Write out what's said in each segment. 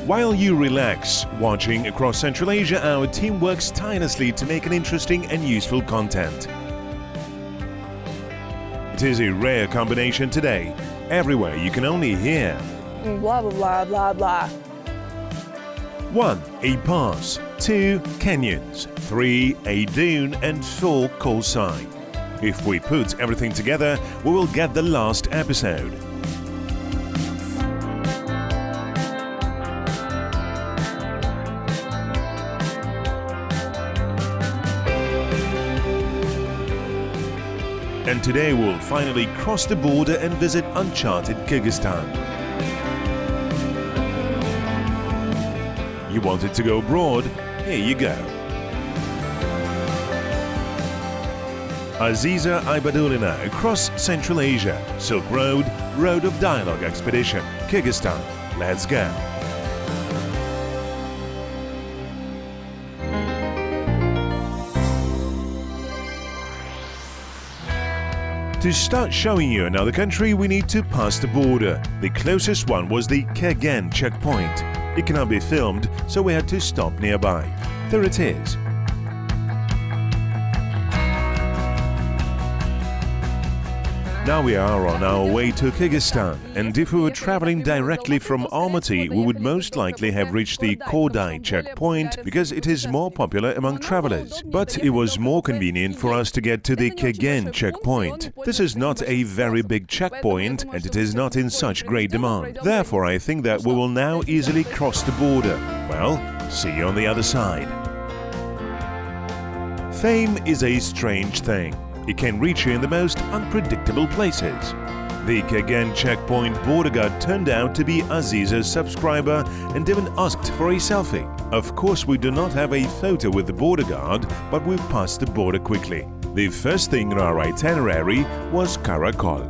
While you relax watching across Central Asia, our team works tirelessly to make an interesting and useful content. It is a rare combination today. Everywhere you can only hear blah, blah, blah, blah, blah. 1. A pass. 2. Canyons. 3. A dune. And 4. Coal side. If we put everything together, we will get the last episode. And today we'll finally cross the border and visit uncharted Kyrgyzstan. You wanted to go abroad? Here you go. Aziza Ibadulina across Central Asia, Silk Road, Road of Dialogue Expedition, Kyrgyzstan. Let's go. To start showing you another country, we need to pass the border. The closest one was the Karakol checkpoint. It cannot be filmed, so we had to stop nearby. There it is. Now we are on our way to Kyrgyzstan, and if we were traveling directly from Almaty, we would most likely have reached the Kodai checkpoint because it is more popular among travelers. But it was more convenient for us to get to the Karakol checkpoint. This is not a very big checkpoint, and it is not in such great demand. Therefore, I think that we will now easily cross the border. Well, see you on the other side. Fame is a strange thing. It can reach you in the most unpredictable places. The Karakol checkpoint border guard turned out to be Aziza's subscriber and even asked for a selfie. Of course, we do not have a photo with the border guard, but we passed the border quickly. The first thing on our itinerary was Karakol.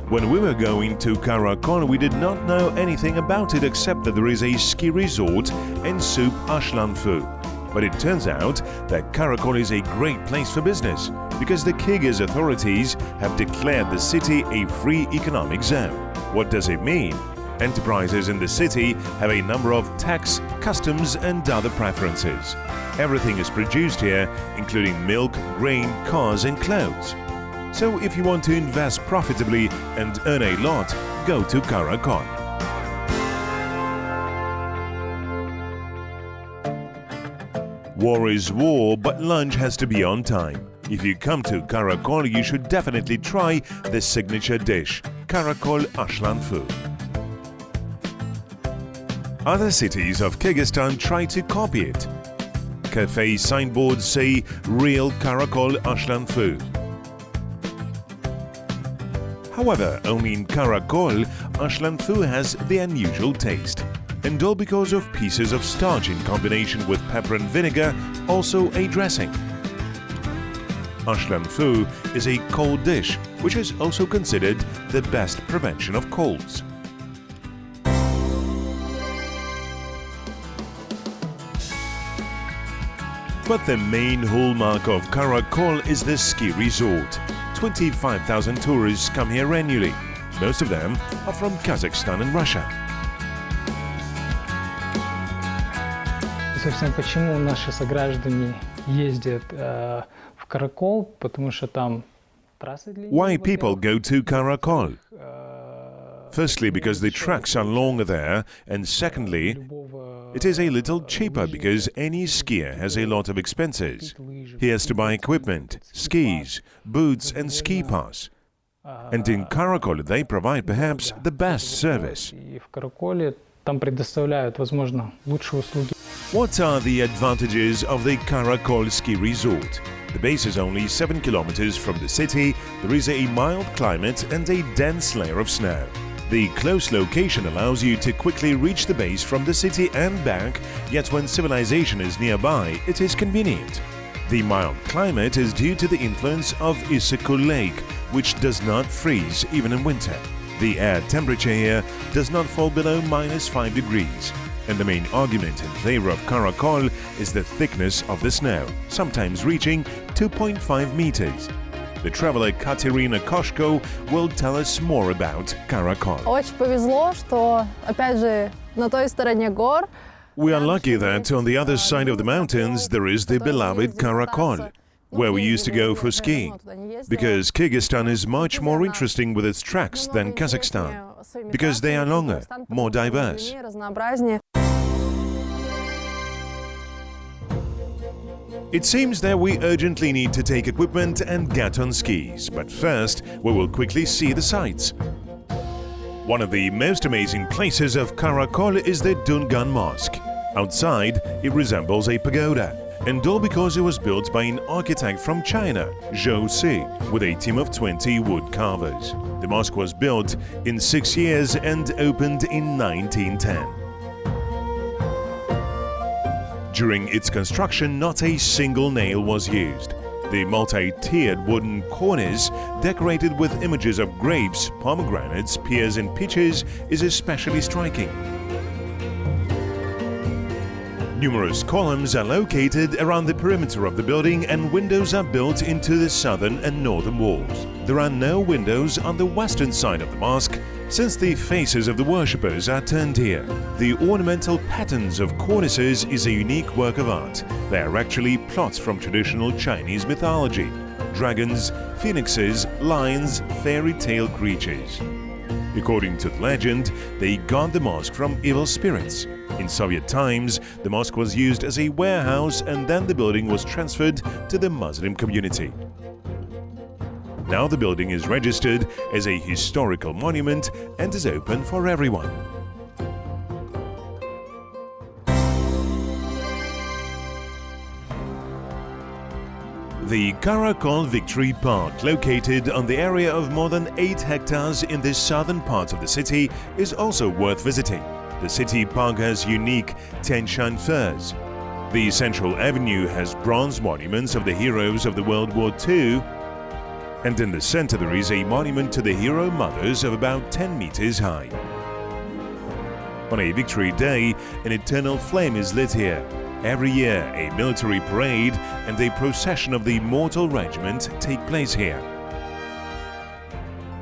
When we were going to Karakol, we did not know anything about it except that there is a ski resort and soup ashlanfu. But it turns out that Karakol is a great place for business because the Kyrgyz authorities have declared the city a free economic zone. What does it mean? Enterprises in the city have a number of tax, customs and other preferences. Everything is produced here, including milk, grain, cars and clothes. So if you want to invest profitably and earn a lot, go to Karakol. War is war, but lunch has to be on time. If you come to Karakol, you should definitely try the signature dish, Karakol ashlanfu. Other cities of Kyrgyzstan try to copy it. Cafe signboards say real Karakol ashlanfu. However, only in Karakol, ashlanfu has the unusual taste. And all because of pieces of starch in combination with pepper and vinegar, also a dressing. Ashlanfu is a cold dish, which is also considered the best prevention of colds. But the main hallmark of Karakol is the ski resort. 25,000 tourists come here annually. Most of them are from Kazakhstan and Russia. Собственно, почему наши сограждане ездят в Каракол, потому что там трассы длиннее. Why people go to Karakol? Firstly, because the tracks are longer there, and secondly, it is a little cheaper because any skier has a lot of expenses. He has to buy equipment, skis, boots and ski pass. And in Karakol they provide perhaps the best service. Там предоставляют, возможно, лучшие услуги. What are the advantages of the Karakol ski resort? The base is only 7 kilometers from the city, there is a mild climate and a dense layer of snow. The close location allows you to quickly reach the base from the city and back, yet when civilization is nearby, it is convenient. The mild climate is due to the influence of Issyk Lake, which does not freeze even in winter. The air temperature here does not fall below -5 degrees. And the main argument in favor of Karakol is the thickness of the snow, sometimes reaching 2.5 meters. The traveler Katerina Koshko will tell us more about Karakol. Очень повезло, что, опять же, На той стороні гор We are lucky that on the other side of the mountains there is the beloved Karakol, where we used to go for skiing, because Kyrgyzstan is much more interesting with its tracks than Kazakhstan, because they are longer, more diverse. It seems that we urgently need to take equipment and get on skis, but first we will quickly see the sights. One of the most amazing places of Karakol is the Gun Mosque. Outside, it resembles a pagoda, and all because it was built by an architect from China, Joly, with a team of 20 wood carvers. The mosque was built in 6 years and opened in 1910. During its construction, not a single nail was used. The multi-tiered wooden cornice, decorated with images of grapes, pomegranates, pears and peaches, is especially striking. Numerous columns are located around the perimeter of the building and windows are built into the southern and northern walls. There are no windows on the western side of the mosque, since the faces of the worshippers are turned here. The ornamental patterns of cornices is a unique work of art. They are actually plots from traditional Chinese mythology: dragons, phoenixes, lions, fairy tale creatures. According to the legend, they guard the mosque from evil spirits. In Soviet times, the mosque was used as a warehouse and then the building was transferred to the Muslim community. Now the building is registered as a historical monument and is open for everyone. The Karakol Victory Park, located on the area of more than 8 hectares in the southern part of the city, is also worth visiting. The city park has unique Tianshan firs. The central avenue has bronze monuments of the heroes of the World War II, and in the center there is a monument to the hero mothers of about 10 meters high. On a Victory Day, an eternal flame is lit here. Every year, a military parade and a procession of the Immortal Regiment take place here.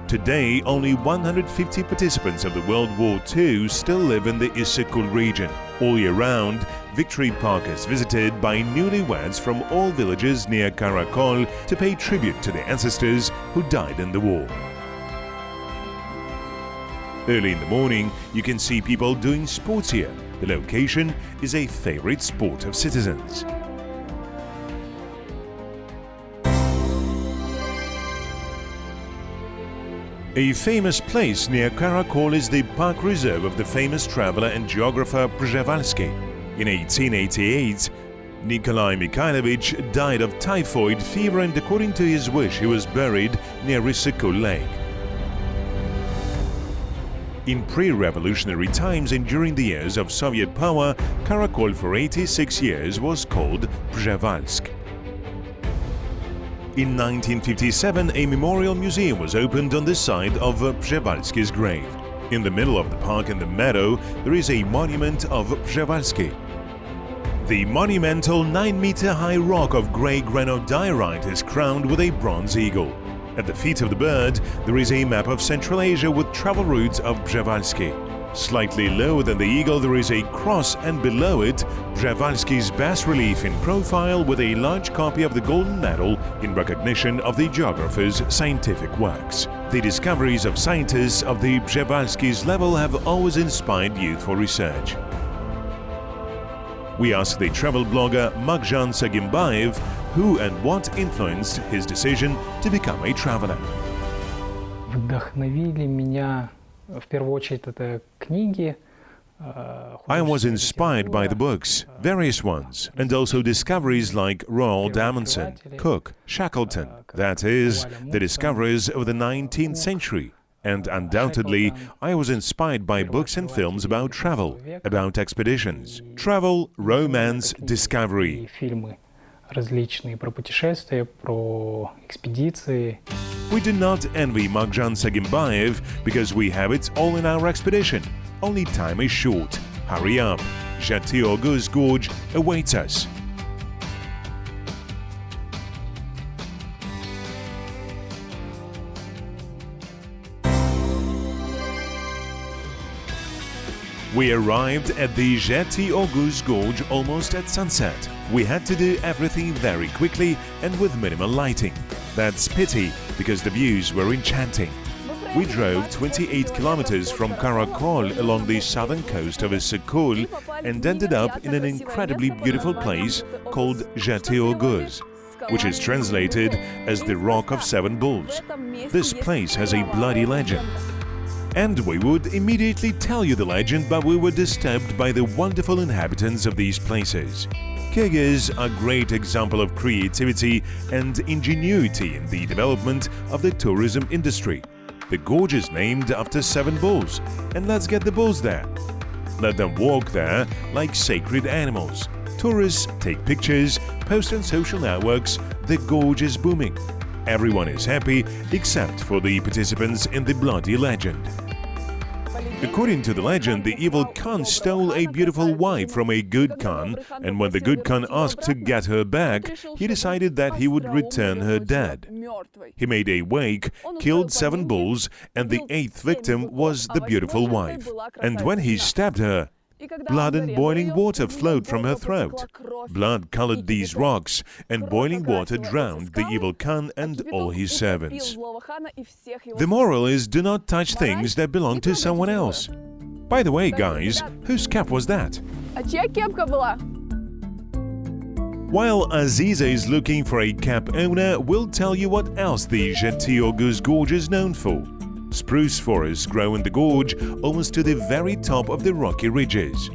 Today, only 150 participants of the World War II still live in the Issyk-Kul region. All year round, Victory Park is visited by newlyweds from all villages near Karakol to pay tribute to their ancestors who died in the war. Early in the morning, you can see people doing sports here. The location is a favorite sport of citizens. A famous place near Karakol is the park reserve of the famous traveler and geographer Przewalski. In 1888, Nikolai Mikhailovich died of typhoid fever and according to his wish he was buried near Issyk-Kul Lake. In pre-revolutionary times and during the years of Soviet power, Karakol for 86 years was called Przhevalsky. In 1957, a memorial museum was opened on the site of Przewalski's grave. In the middle of the park in the meadow, there is a monument of Przewalski. The monumental 9-meter-high rock of grey granodiorite is crowned with a bronze eagle. At the feet of the bird, there is a map of Central Asia with travel routes of Przewalski. Slightly lower than the eagle, there is a cross, and below it, Przewalski's bas-relief in profile with a large copy of the Golden Medal in recognition of the geographer's scientific works. The discoveries of scientists of the Przewalski's level have always inspired youth for research. We asked the travel blogger Magjan Sagimbayev who and what influenced his decision to become a traveler. Вдохновили меня в первую очередь это книги. I was inspired by the books, various ones, and also discoveries like Roald Amundsen, Cook, Shackleton, that is, the discoverers of the 19th century. And undoubtedly, I was inspired by books and films about travel, about expeditions, travel, romance, discovery. Фильмы различные про путешествия, про экспедиции. We do not envy Magjan Sagimbayev because we have it all in our expedition. Only time is short. Hurry up. Jetty Orgas Gorge awaits us. We arrived at the Jetty Orgas Gorge almost at sunset. We had to do everything very quickly and with minimal lighting. That's pity, because the views were enchanting. We drove 28 kilometers from Karakol along the southern coast of Karakol and ended up in an incredibly beautiful place called Jetty Orgas, which is translated as the Rock of Seven Bulls. This place has a bloody legend. And we would immediately tell you the legend, but we were disturbed by the wonderful inhabitants of these places. Kyrgyz are a great example of creativity and ingenuity in the development of the tourism industry. The gorge is named after 7 bulls, and let's get the bulls there. Let them walk there like sacred animals. Tourists take pictures, post on social networks, the gorge is booming. Everyone is happy except for the participants in the bloody legend. According to the legend, the evil Khan stole a beautiful wife from a good Khan, and when the good Khan asked to get her back, he decided that he would return her dead. He made a wake, killed 7 bulls, and the 8th victim was the beautiful wife. And when he stabbed her, blood and boiling water flowed from her throat. Blood colored these rocks, and boiling water drowned the evil Khan and all his servants. The moral is, do not touch things that belong to someone else. By the way, guys, whose cap was that? While Aziza is looking for a cap owner, we'll tell you what else the Jetty Orgas Gorge is known for. Spruce forests grow in the gorge almost to the very top of the rocky ridges.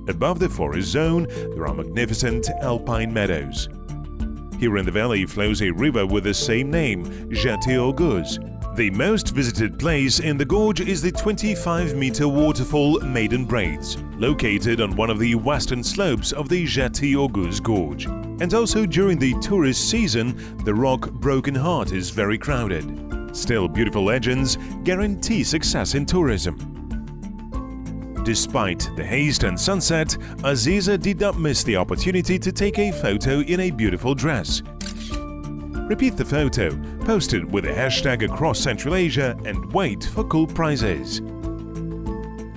Above the forest zone, there are magnificent alpine meadows. Here in the valley flows a river with the same name, Jetty Orgas. The most visited place in the gorge is the 25-meter waterfall Maiden Braids, located on one of the western slopes of the Jetty Orgas Gorge. And also during the tourist season, the rock Broken Heart is very crowded. Still, beautiful legends guarantee success in tourism. Despite the haste and sunset, Aziza did not miss the opportunity to take a photo in a beautiful dress. Repeat the photo, post it with the hashtag across Central Asia, and wait for cool prizes.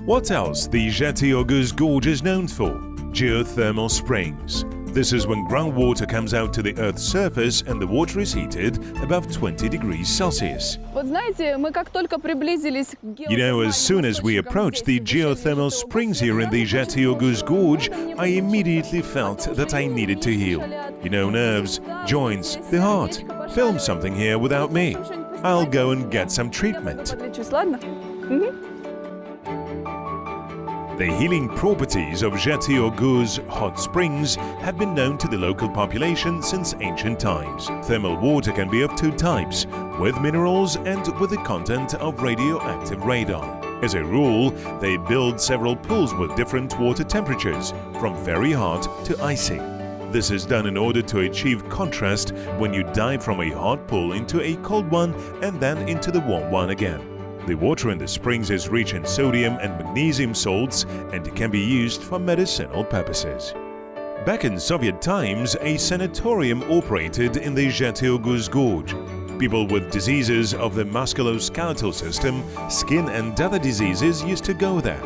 What else the Jetty Orgas Gorge is known for? Geothermal springs. This is when groundwater comes out to the Earth's surface and the water is heated above 20 degrees Celsius. You know, as soon as we approached the geothermal springs here in the Jetty Orgas Gorge, I immediately felt that I needed to heal. You know, nerves, joints, the heart. Film something here without me. I'll go and get some treatment. The healing properties of Jetty Orgas hot springs have been known to the local population since ancient times. Thermal water can be of 2 types, with minerals and with the content of radioactive radon. As a rule, they build several pools with different water temperatures, from very hot to icy. This is done in order to achieve contrast when you dive from a hot pool into a cold one and then into the warm one again. The water in the springs is rich in sodium and magnesium salts and can be used for medicinal purposes. Back in Soviet times, a sanatorium operated in the Jetty Orgas Gorge. People with diseases of the musculoskeletal system, skin and other diseases used to go there.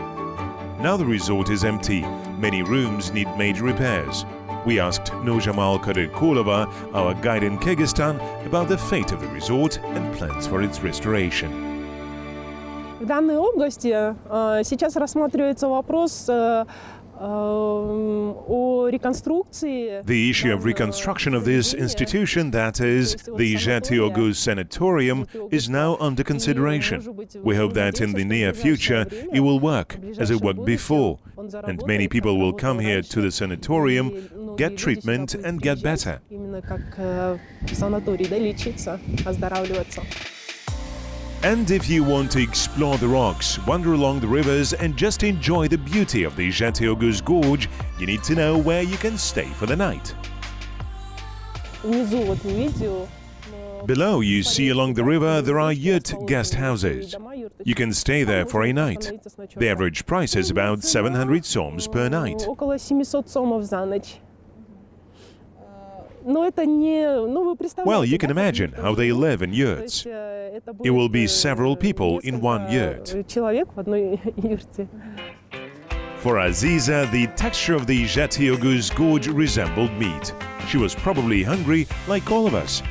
Now the resort is empty. Many rooms need major repairs. We asked Nurjamal Karakolova, our guide in Kyrgyzstan, about the fate of the resort and plans for its restoration. В данной области сейчас рассматривается вопрос о реконструкции. The issue of reconstruction of this institution, that is, the Jetty Orgas Sanatorium, is now under consideration. We hope that in the near future it will work as it worked before, and many people will come here to the sanatorium, get treatment and get better. Именно как в санатории, да, лечиться, оздоравливаться. And if you want to explore the rocks, wander along the rivers and just enjoy the beauty of the Jetty Orgas Gorge, you need to know where you can stay for the night. Внизу вот видео. Below, you see along the river there are yurt guest houses. You can stay there for a night. The average price is about 700 soms per night. Около 700 сомов за ночь. Но это не, ну вы представляете. Well, you can imagine how they live in yurts. It will be several people in one yurt. Человек в одной юрте. For Aziza, the texture of the Jetty Orgas gorge resembled meat. She was probably hungry like all of us.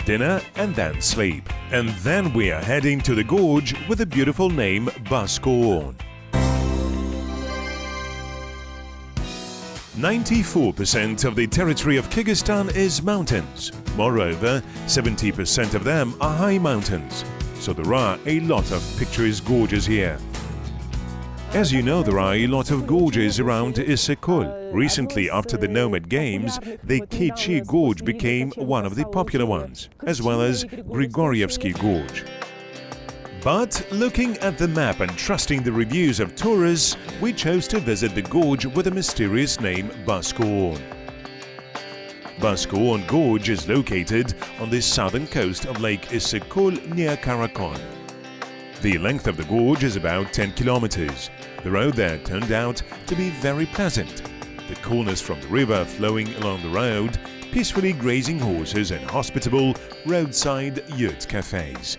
Dinner and then sleep. And then we are heading to the gorge with the beautiful name Baskoon. 94% of the territory of Kyrgyzstan is mountains. Moreover, 70% of them are high mountains. So there are a lot of picturesque gorges here. As you know, there are a lot of gorges around Issyk-Kul. Recently, after the Nomad Games, the Ketchi Gorge became one of the popular ones, as well as Grigorievsky Gorge. But looking at the map and trusting the reviews of tourists, we chose to visit the gorge with a mysterious name Baskoon. Baskoon Gorge is located on the southern coast of Lake Issyk-Kul near Karakol. The length of the gorge is about 10 kilometers. The road there turned out to be very pleasant. The coolness from the river flowing along the road, peacefully grazing horses and hospitable roadside yurt cafes.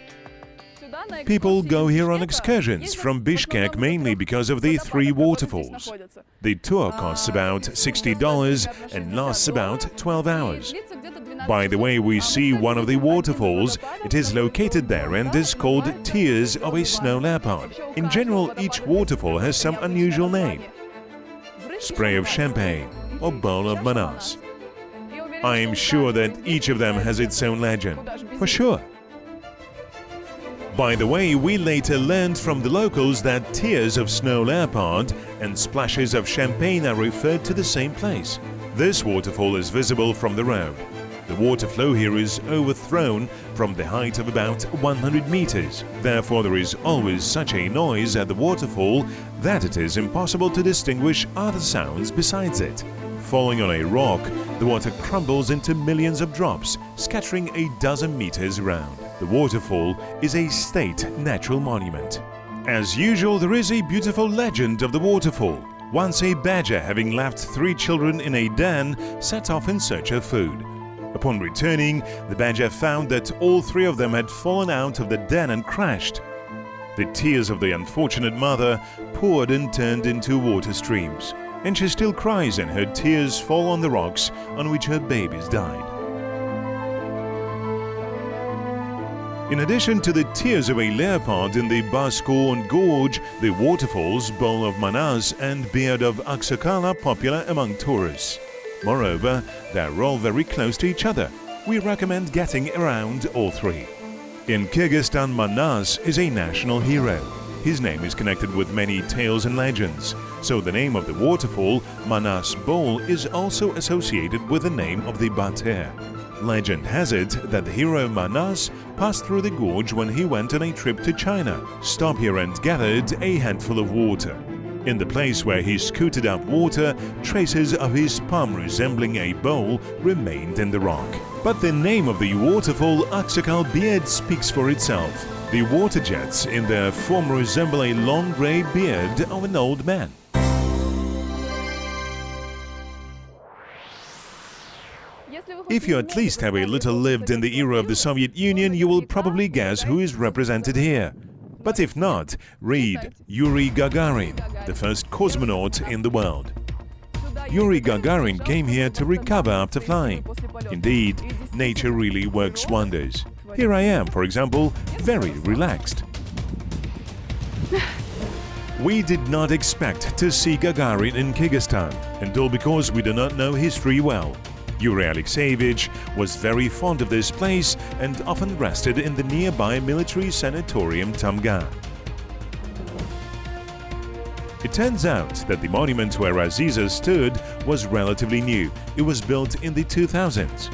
People go here on excursions from Bishkek mainly because of the 3 waterfalls. The tour costs about $60 and lasts about 12 hours. By the way, we see one of the waterfalls. It is located there and is called Tears of a Snow Leopard. In general, each waterfall has some unusual name. Spray of champagne or bowl of manas. I am sure that each of them has its own legend, for sure. By the way, we later learned from the locals that tears of snow leopard and splashes of champagne are referred to the same place. This waterfall is visible from the road. The water flow here is overthrown from the height of about 100 meters. Therefore, there is always such a noise at the waterfall that it is impossible to distinguish other sounds besides it. Falling on a rock, the water crumbles into millions of drops, scattering a dozen meters around. The waterfall is a state natural monument. As usual, there is a beautiful legend of the waterfall. Once a badger, having left 3 children in a den, set off in search of food. Upon returning, the badger found that all 3 of them had fallen out of the den and crashed. The tears of the unfortunate mother poured and turned into water streams, and she still cries, and her tears fall on the rocks on which her babies died. In addition to the tears of a leopard in the Baskoon Gorge, the waterfalls Bowl of Manas and Beard of Aksakal are popular among tourists. Moreover, they are all very close to each other. We recommend getting around all 3. In Kyrgyzstan, Manas is a national hero. His name is connected with many tales and legends, so the name of the waterfall, Manas Bowl, is also associated with the name of the Bater. Legend has it that the hero Manas passed through the gorge when he went on a trip to China, stopped here and gathered a handful of water. In the place where he scooted up water, traces of his palm resembling a bowl remained in the rock. But the name of the waterfall, Aksakal Beard, speaks for itself. The water jets in their form resemble a long grey beard of an old man. If you at least have a little lived in the era of the Soviet Union, you will probably guess who is represented here. But if not, read Yuri Gagarin, the first cosmonaut in the world. Yuri Gagarin came here to recover after flying. Indeed, nature really works wonders. Here I am, for example, very relaxed. We did not expect to see Gagarin in Kyrgyzstan, and all because we do not know history well. Yuri Alexeyevich was very fond of this place and often rested in the nearby military sanatorium Tamga. It turns out that the monument where Aziza stood was relatively new. It was built in the 2000s.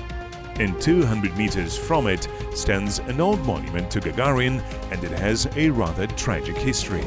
And 200 meters from it stands an old monument to Gagarin, and it has a rather tragic history.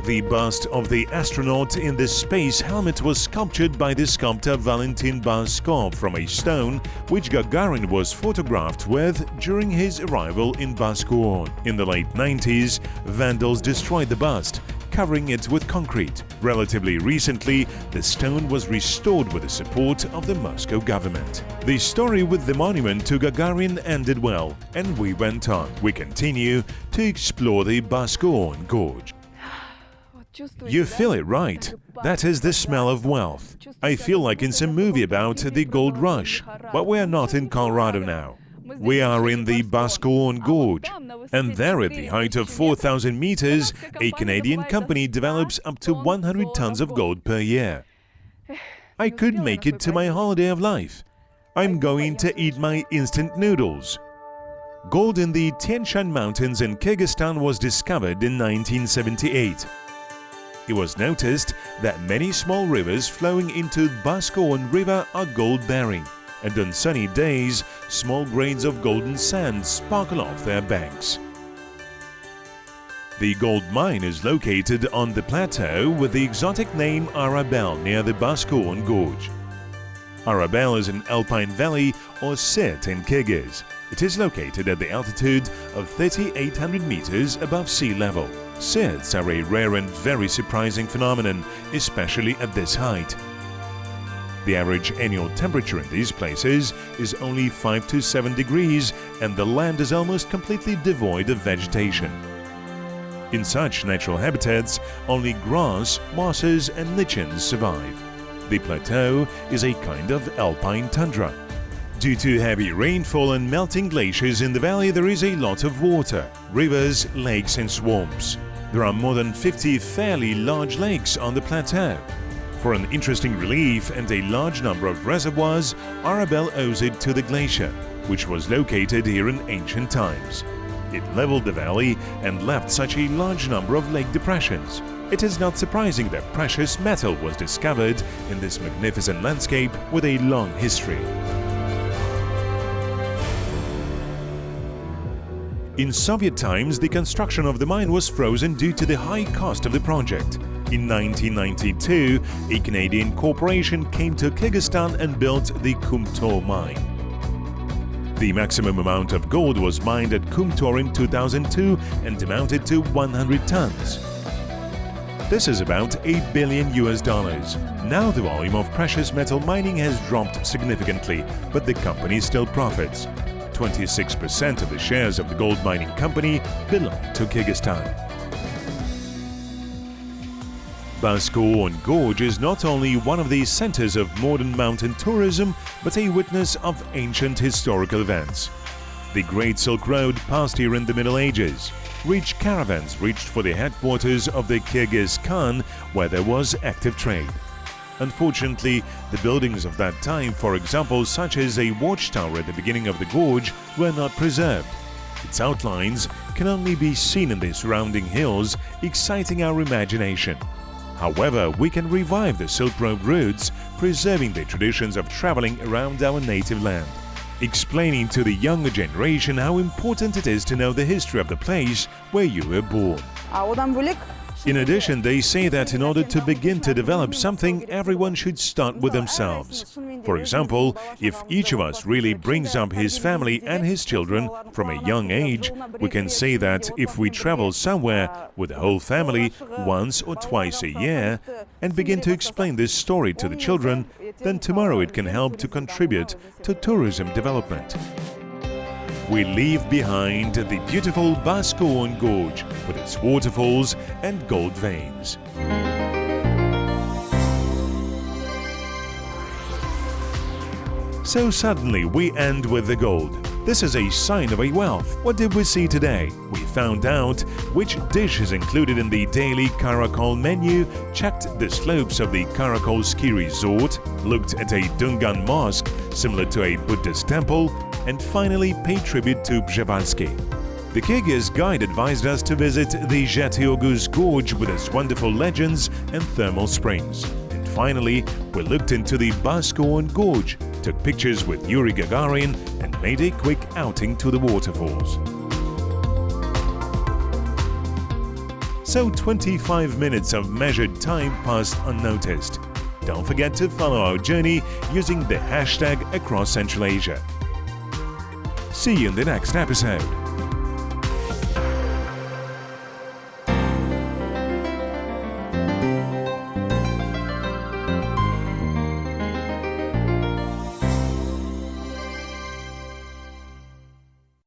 The bust of the astronaut in the space helmet was sculptured by the sculptor Valentin Baskov from a stone which Gagarin was photographed with during his arrival in Baskoon. In the late 90s, vandals destroyed the bust, covering it with concrete. Relatively recently, the stone was restored with the support of the Moscow government. The story with the monument to Gagarin ended well, and we went on. We continue to explore the Baskoon Gorge. You feel it, right? That is the smell of wealth. I feel like in some movie about the gold rush, but we are not in Colorado now. We are in the Bishkek Gorge, and there at the height of 4,000 meters, a Canadian company develops up to 100 tons of gold per year. I could make it to my holiday of life. I'm going to eat my instant noodles. Gold in the Tian Shan Mountains in Kyrgyzstan was discovered in 1978. It was noticed that many small rivers flowing into Bishkek River are gold-bearing, and on sunny days, small grains of golden sand sparkle off their banks. The gold mine is located on the plateau with the exotic name Arabel near the Bishkek Gorge. Arabel is an alpine valley or sit in Kyrgyz. It is located at the altitude of 3,800 meters above sea level. Sits are a rare and very surprising phenomenon, especially at this height. The average annual temperature in these places is only 5 to 7 degrees, and the land is almost completely devoid of vegetation. In such natural habitats, only grass, mosses and lichens survive. The plateau is a kind of alpine tundra. Due to heavy rainfall and melting glaciers in the valley, there is a lot of water, rivers, lakes and swamps. There are more than 50 fairly large lakes on the plateau. For an interesting relief and a large number of reservoirs, Arabel owes it to the glacier, which was located here in ancient times. It leveled the valley and left such a large number of lake depressions. It is not surprising that precious metal was discovered in this magnificent landscape with a long history. In Soviet times, the construction of the mine was frozen due to the high cost of the project. In 1992, a Canadian corporation came to Kyrgyzstan and built the Kumtor mine. The maximum amount of gold was mined at Kumtor in 2002 and amounted to 100 tons. This is about $8 billion. Now the volume of precious metal mining has dropped significantly, but the company still profits. 26% of the shares of the gold mining company belong to Kyrgyzstan. Bishkek Gorge is not only one of the centers of modern mountain tourism, but a witness of ancient historical events. The Great Silk Road passed here in the Middle Ages. Rich caravans reached for the headquarters of the Kyrgyz Khan, where there was active trade. Unfortunately, the buildings of that time, for example, such as a watchtower at the beginning of the gorge, were not preserved. Its outlines can only be seen in the surrounding hills, exciting our imagination. However, we can revive the Silk Road routes, preserving the traditions of traveling around our native land, explaining to the younger generation how important it is to know the history of the place where you were born. In addition, they say that in order to begin to develop something, everyone should start with themselves. For example, if each of us really brings up his family and his children from a young age, we can say that if we travel somewhere with the whole family once or twice a year and begin to explain this story to the children, then tomorrow it can help to contribute to tourism development. We leave behind the beautiful Bishkek Gorge with its waterfalls and gold veins. So suddenly we end with the gold. This is a sign of a wealth. What did we see today? We found out which dish is included in the daily Karakol menu, checked the slopes of the Karakol ski resort, looked at a Gun Mosque similar to a Buddhist temple, and finally paid tribute to Przewalski. The Kyrgyz guide advised us to visit the Jetty Gorge with its wonderful legends and thermal springs. And finally, we looked into the Bishkek Gorge, took pictures with Yuri Gagarin and made a quick outing to the waterfalls. So 25 minutes of measured time passed unnoticed. Don't forget to follow our journey using the hashtag Across Central Asia. See you in the next episode.